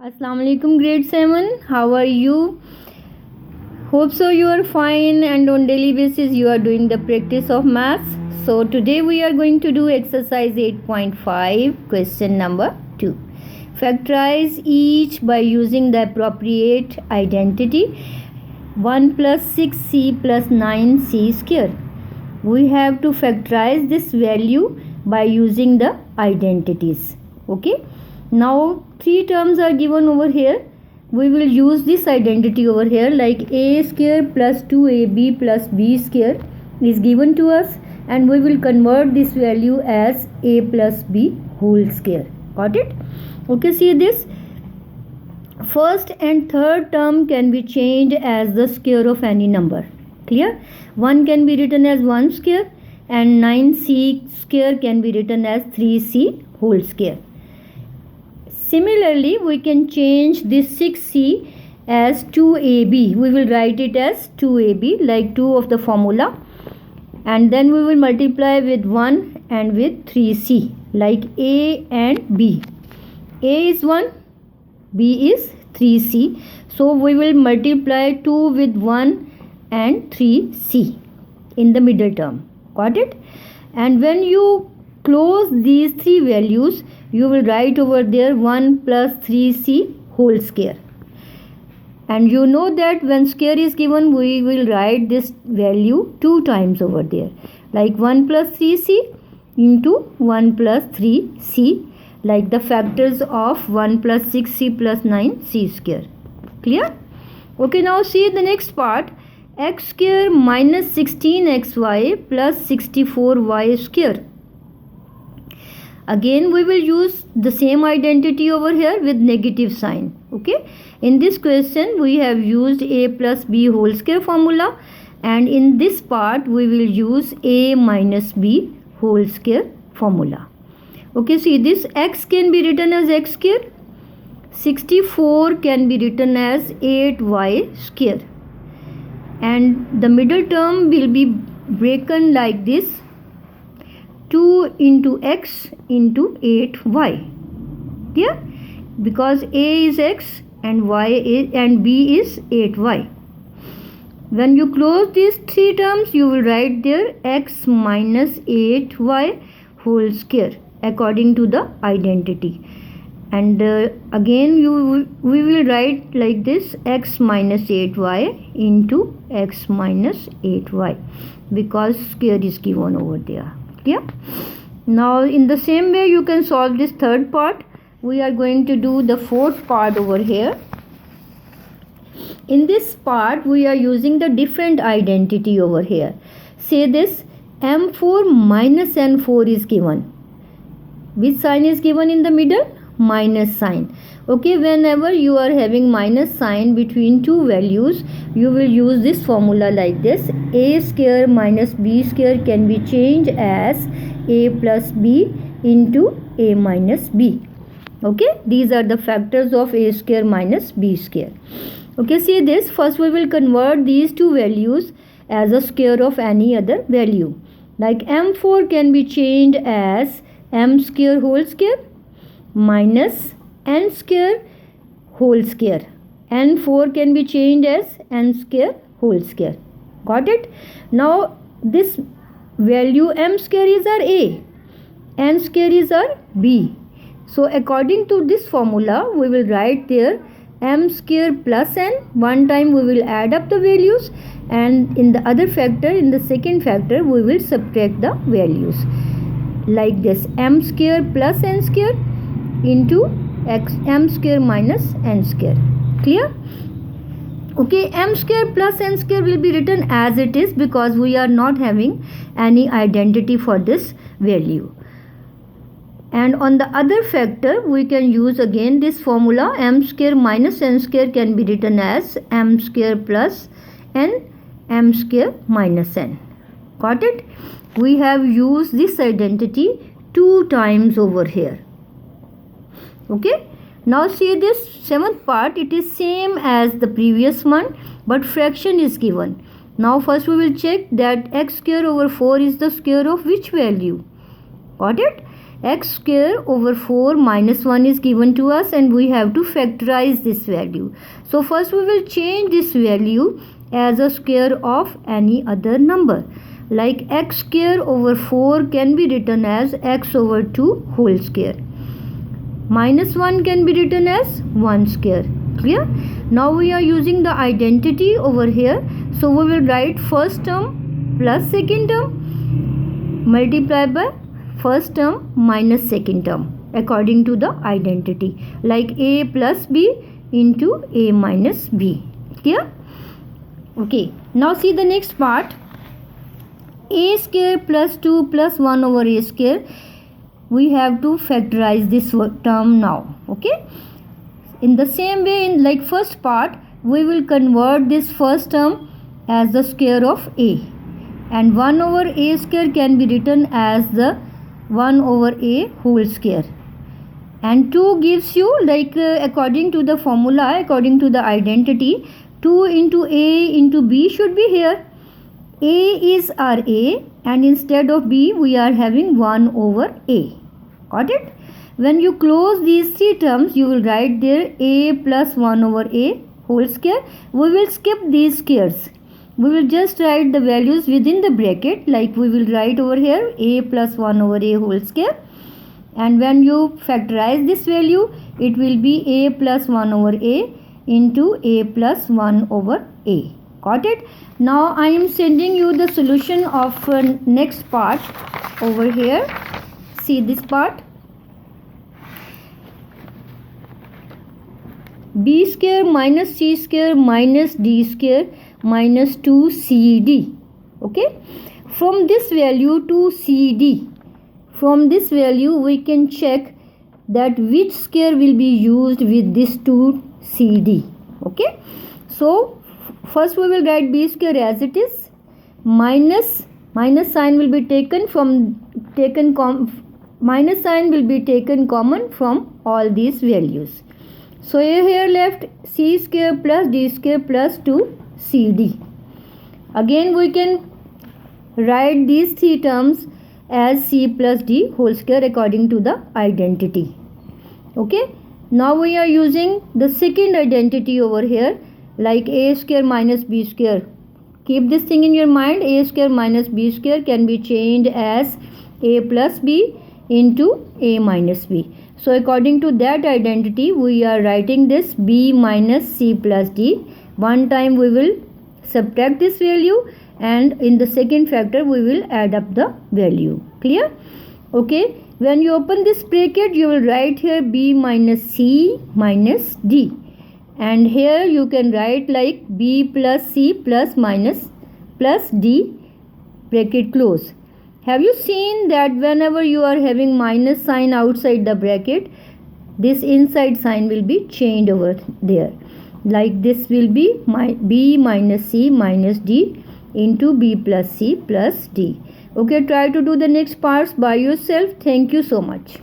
Assalamu alaikum grade 7. How are you? Hope so you are fine and on daily basis you are doing the practice of maths. So today we are going to do exercise 8.5 question number 2. Factorize each by using the appropriate identity 1 plus 6c plus 9c square. We have to factorize this value by using the identities. Okay. Now three terms are given over here. We will use this identity over here, like a square plus 2ab plus b square is given to us, and we will convert this value as a plus b whole square. Got it? Okay, see this. First and third term can be changed as the square of any number. Clear? 1 can be written as 1 square and 9c square can be written as 3c whole square. Similarly, we can change this 6c as 2ab. We will write it as 2ab, like 2 of the formula, and then we will multiply with 1 and with 3c, like a and b. A is 1, b is 3c. So we will multiply 2 with 1 and 3c in the middle term. Got it? And when you close these three values, you will write over there 1 plus 3c whole square. And you know that when square is given, we will write this value 2 times over there, like 1 plus 3c into 1 plus 3c, like the factors of 1 plus 6c plus 9c square. Clear? Okay, now see the next part. X square minus 16xy plus 64y square. Again we will use the same identity over here with negative sign. Okay, in this question we have used a plus b whole square formula, and in this part we will use a minus b whole square formula. Okay, see this x can be written as x square, 64 can be written as 8y square, and the middle term will be broken like this, 2 into x into 8y. Yeah, because a is x and y is and b is 8y. When you close these three terms, you will write there x minus 8y whole square according to the identity. And again we will write like this, x minus 8y into x minus 8y, because square is given over there. Yeah. Now in the same way you can solve this third part. We are going to do the fourth part over here. In this part we are using the different identity over here. Say this, m4 minus n4 is given. Which sign is given in the middle? Minus sign. Okay, whenever you are having minus sign between two values, you will use this formula like this. A square minus b square can be changed as a plus b into a minus b. Okay, these are the factors of a square minus b square. Okay, see this. First we will convert these two values as a square of any other value. Like m4 can be changed as m square whole square minus n square whole square. n4 can be changed as n square whole square. Got it? Now this value m square is our a, n square is our b. So according to this formula we will write there m square plus n. One time we will add up the values, and in the other factor, in the second factor, we will subtract the values like this, m square plus n square into m square minus n square. Clear? Okay, m square plus n square will be written as it is because we are not having any identity for this value. And on the other factor we can use again this formula, m square minus n square can be written as m square plus n, m square minus n. Got it? We have used this identity 2 times over here. Okay, now see this seventh part. It is same as the previous one, but fraction is given. Now first we will check that x square over 4 is the square of which value. Got it? x square over 4 minus 1 is given to us and we have to factorize this value. So first we will change this value as a square of any other number. Like x square over 4 can be written as x over 2 whole square. Minus 1 can be written as 1 square. Clear? Now we are using the identity over here. So we will write first term plus second term multiplied by first term minus second term according to the identity. Like a plus b into a minus b. Clear? Okay. Now see the next part. A square plus 2 plus 1 over a square. We have to factorize this term now. Okay. In the same way, in like first part, we will convert this first term as the square of a, and 1 over a square can be written as the 1 over a whole square, and 2 gives you like according to the formula, according to the identity, 2 into a into b should be here. A is our a, and instead of b we are having 1 over a. Got it? When you close these three terms, you will write there a plus 1 over a whole square. We will skip these squares. We will just write the values within the bracket, like we will write over here a plus 1 over a whole square. And when you factorize this value, it will be a plus 1 over a into a plus 1 over a. Got it? Now I am sending you the solution of next part over here. See this part. B square minus c square minus d square minus 2cd. Okay. From this value to cd, from this value we can check that which square will be used with this 2cd. Okay. So first we will write b square as it is. Minus sign will be taken minus sign will be taken common from all these values. So here left c square plus d square plus 2cd. Again we can write these three terms as c plus d whole square according to the identity. Okay. Now we are using the second identity over here, like a square minus b square. Keep this thing in your mind. A square minus b square can be changed as a plus b into a minus b. So according to that identity, we are writing this b minus c plus d. One time we will subtract this value, and in the second factor we will add up the value. Clear? Okay. When you open this bracket, you will write here b minus c minus d. And here you can write like b plus c plus minus plus d bracket close. Have you seen that whenever you are having minus sign outside the bracket, this inside sign will be changed over there. Like this will be b minus c minus d into b plus c plus d. Okay, try to do the next parts by yourself. Thank you so much.